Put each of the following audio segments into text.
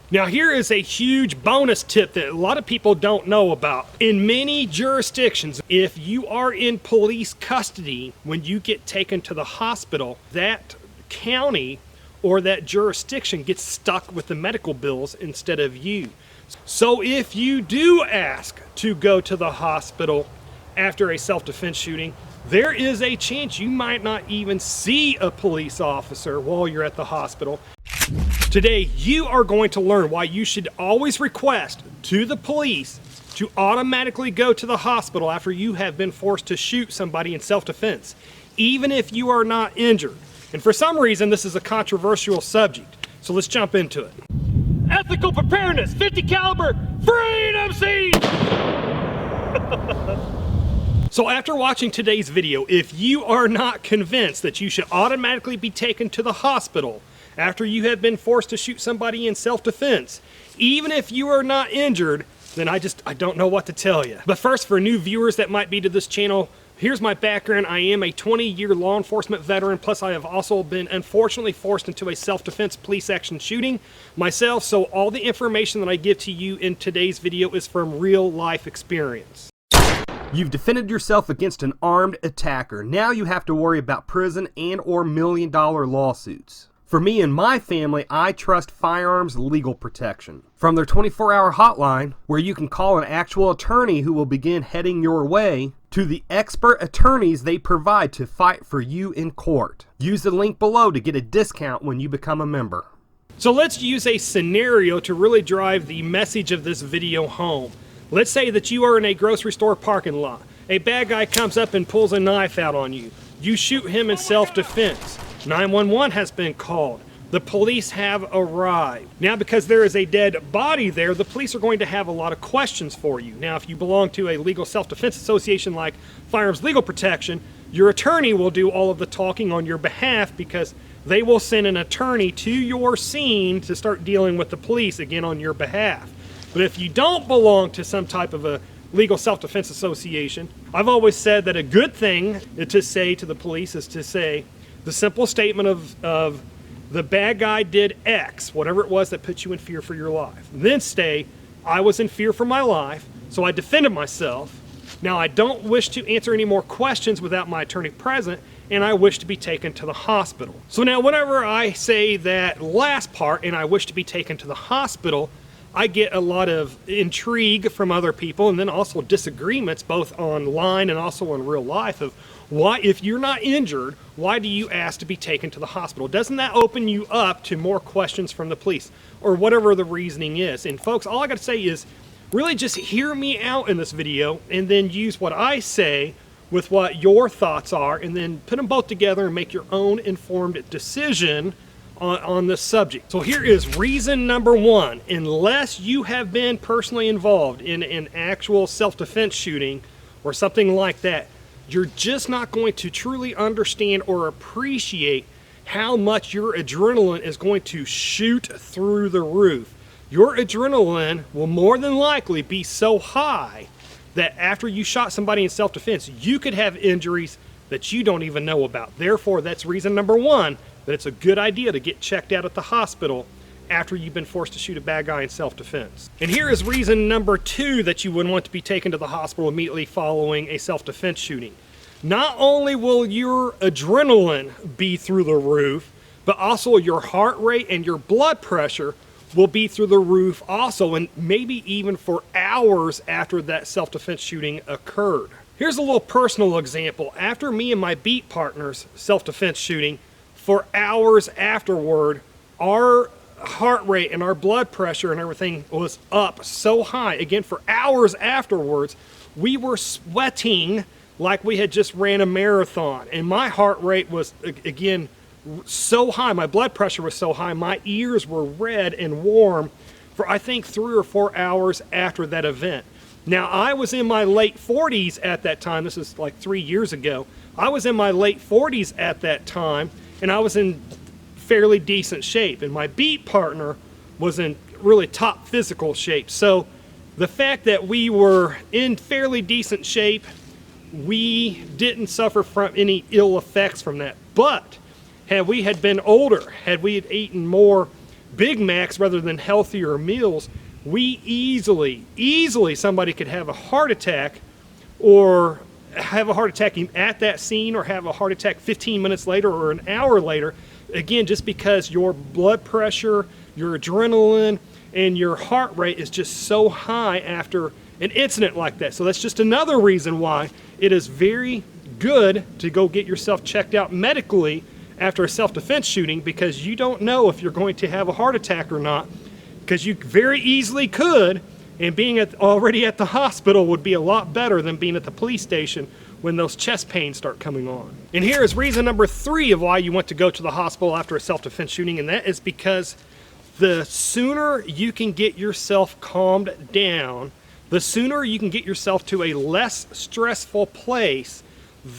Now here is a huge bonus tip that a lot of people don't know about. In many jurisdictions, if you are in police custody when you get taken to the hospital, that county or that jurisdiction gets stuck with the medical bills instead of you. So if you do ask to go to the hospital after a self-defense shooting, there is a chance you might not even see a police officer while you're at the hospital. Today, you are going to learn why you should always request to the police to automatically go to the hospital after you have been forced to shoot somebody in self-defense, even if you are not injured. And for some reason, this is a controversial subject. So let's jump into it. Ethical Preparedness, 50 caliber, freedom siege! So after watching today's video, if you are not convinced that you should automatically be taken to the hospital after you have been forced to shoot somebody in self-defense, even if you are not injured, then I don't know what to tell you. But first, for new viewers that might be to this channel, here's my background. I am a 20-year law enforcement veteran, plus I have also been unfortunately forced into a self-defense police action shooting myself, so all the information that I give to you in today's video is from real life experience. You've defended yourself against an armed attacker. Now you have to worry about prison and/or million-dollar lawsuits. For me and my family, I trust Firearms Legal Protection. From their 24-hour hotline, where you can call an actual attorney who will begin heading your way, to the expert attorneys they provide to fight for you in court. Use the link below to get a discount when you become a member. So let's use a scenario to really drive the message of this video home. Let's say that you are in a grocery store parking lot. A bad guy comes up and pulls a knife out on you. You shoot him in self-defense. 911 has been called. The police have arrived. Now, because there is a dead body there, the police are going to have a lot of questions for you. Now, if you belong to a legal self-defense association like Firearms Legal Protection, your attorney will do all of the talking on your behalf because they will send an attorney to your scene to start dealing with the police again on your behalf. But if you don't belong to some type of a legal self-defense association, I've always said that a good thing to say to the police is to say the simple statement of the bad guy did X, whatever it was that put you in fear for your life. Then say, I was in fear for my life, so I defended myself. Now I don't wish to answer any more questions without my attorney present, and I wish to be taken to the hospital. So now whenever I say that last part, and I wish to be taken to the hospital, I get a lot of intrigue from other people, and then also disagreements both online and also in real life of why, if you're not injured, why do you ask to be taken to the hospital? Doesn't that open you up to more questions from the police or whatever the reasoning is? And folks, all I got to say is really just hear me out in this video and then use what I say with what your thoughts are, and then put them both together and make your own informed decision on this subject. So here is reason number one. Unless you have been personally involved in an actual self-defense shooting or something like that, you're just not going to truly understand or appreciate how much your adrenaline is going to shoot through the roof. Your adrenaline will more than likely be so high that after you shot somebody in self-defense, you could have injuries that you don't even know about. Therefore, that's reason number one, that it's a good idea to get checked out at the hospital after you've been forced to shoot a bad guy in self-defense. And here is reason number two that you would want to be taken to the hospital immediately following a self-defense shooting. Not only will your adrenaline be through the roof, but also your heart rate and your blood pressure will be through the roof also, and maybe even for hours after that self-defense shooting occurred. Here's a little personal example. After me and my beat partner's self-defense shooting, for hours afterward, our heart rate and our blood pressure and everything was up so high. Again, for hours afterwards, we were sweating like we had just ran a marathon. And my heart rate was, again, so high. My blood pressure was so high. My ears were red and warm for, I think, 3 or 4 hours after that event. Now, I was in my late 40s at that time. This is like 3 years ago. I was in my late 40s at that time, and I was in fairly decent shape, and my beat partner was in really top physical shape. So the fact that we were in fairly decent shape, we didn't suffer from any ill effects from that. But had we had been older, had we had eaten more Big Macs rather than healthier meals, we easily somebody could have a heart attack, or have a heart attack at that scene, or have a heart attack 15 minutes later or an hour later. Again, just because your blood pressure, your adrenaline, and your heart rate is just so high after an incident like that. So that's just another reason why it is very good to go get yourself checked out medically after a self-defense shooting, because you don't know if you're going to have a heart attack or not, because you very easily could, and being already at the hospital would be a lot better than being at the police station when those chest pains start coming on. And here is reason number 3 of why you want to go to the hospital after a self-defense shooting, and that is because the sooner you can get yourself calmed down, the sooner you can get yourself to a less stressful place,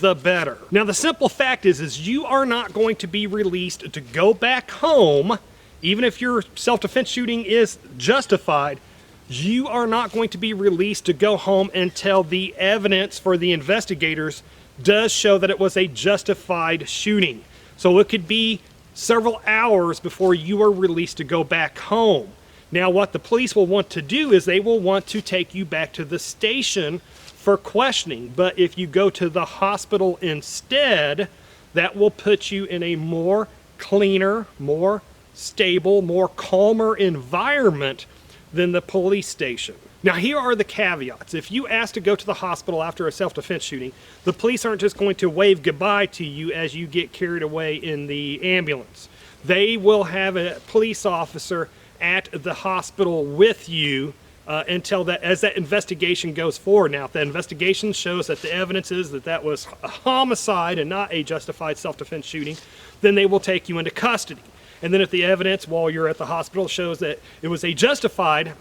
the better. Now, the simple fact is you are not going to be released to go back home, even if your self-defense shooting is justified. You are not going to be released to go home until the evidence for the investigators does show that it was a justified shooting. So it could be several hours before you are released to go back home. Now, what the police will want to do is they will want to take you back to the station for questioning. But if you go to the hospital instead, that will put you in a more cleaner, more stable, more calmer environment than the police station. Now, here are the caveats. If you ask to go to the hospital after a self-defense shooting, the police aren't just going to wave goodbye to you as you get carried away in the ambulance. They will have a police officer at the hospital with you until as that investigation goes forward. Now, if the investigation shows that the evidence is that that was a homicide and not a justified self-defense shooting, then they will take you into custody. And then if the evidence while you're at the hospital shows that it was a justified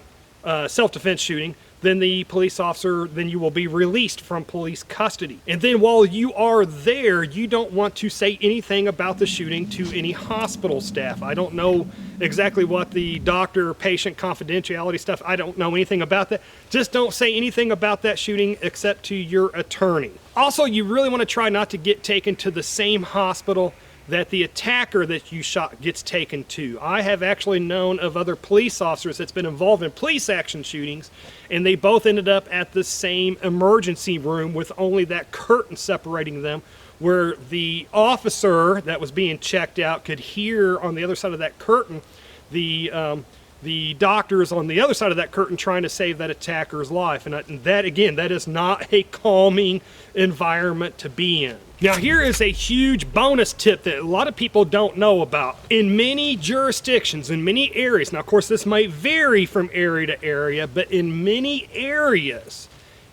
self-defense shooting, then the police officer, then you will be released from police custody. And then while you are there, you don't want to say anything about the shooting to any hospital staff. I don't know exactly what the doctor-patient confidentiality stuff, I don't know anything about that. Just don't say anything about that shooting except to your attorney. Also, you really want to try not to get taken to the same hospital that the attacker that you shot gets taken to. I have actually known of other police officers that's been involved in police action shootings, and they both ended up at the same emergency room with only that curtain separating them, where the officer that was being checked out could hear on the other side of that curtain the doctors on the other side of that curtain trying to save that attacker's life. And that, again, that is not a calming environment to be in. Now, here is a huge bonus tip that a lot of people don't know about. In many jurisdictions, in many areas, now of course this might vary from area to area, but in many areas,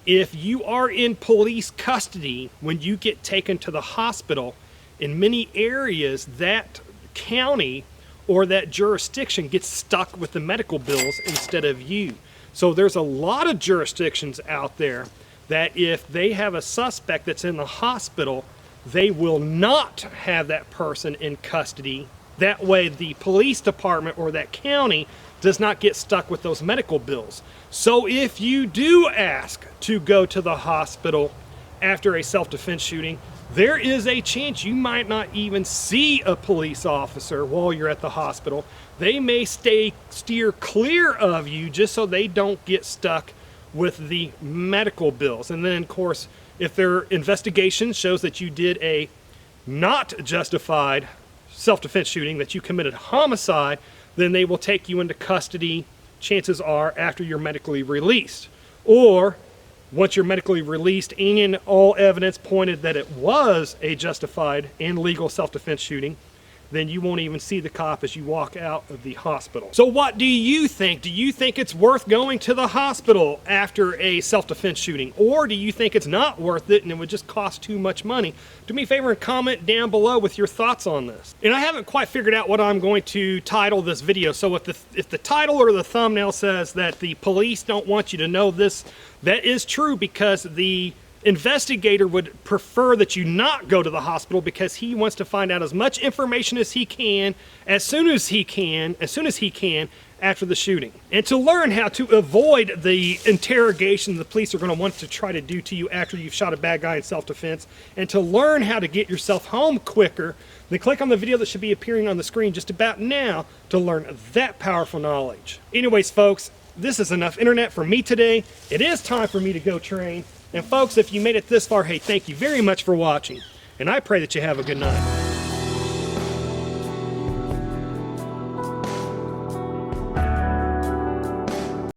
if you are in police custody when you get taken to the hospital, in many areas that county or that jurisdiction gets stuck with the medical bills instead of you. So there's a lot of jurisdictions out there that if they have a suspect that's in the hospital, they will not have that person in custody. That way the police department or that county does not get stuck with those medical bills. So if you do ask to go to the hospital after a self-defense shooting, there is a chance you might not even see a police officer while you're at the hospital. They may steer clear of you just so they don't get stuck with the medical bills. And then, of course, if their investigation shows that you did a not justified self-defense shooting, that you committed homicide, then they will take you into custody, chances are, after you're medically released. Or once you're medically released and all evidence pointed that it was a justified and legal self-defense shooting, then you won't even see the cop as you walk out of the hospital. So what do you think? Do you think it's worth going to the hospital after a self-defense shooting? Or do you think it's not worth it and it would just cost too much money? Do me a favor and comment down below with your thoughts on this. And I haven't quite figured out what I'm going to title this video. So if the title or the thumbnail says that the police don't want you to know this, that is true, because the investigator would prefer that you not go to the hospital because he wants to find out as much information as he can, as soon as he can after the shooting. And to learn how to avoid the interrogation the police are going to want to try to do to you after you've shot a bad guy in self-defense, and to learn how to get yourself home quicker, then click on the video that should be appearing on the screen just about now to learn that powerful knowledge. Anyways, folks, this is enough internet for me today. It is time for me to go train. And folks, if you made it this far, hey, thank you very much for watching. And I pray that you have a good night.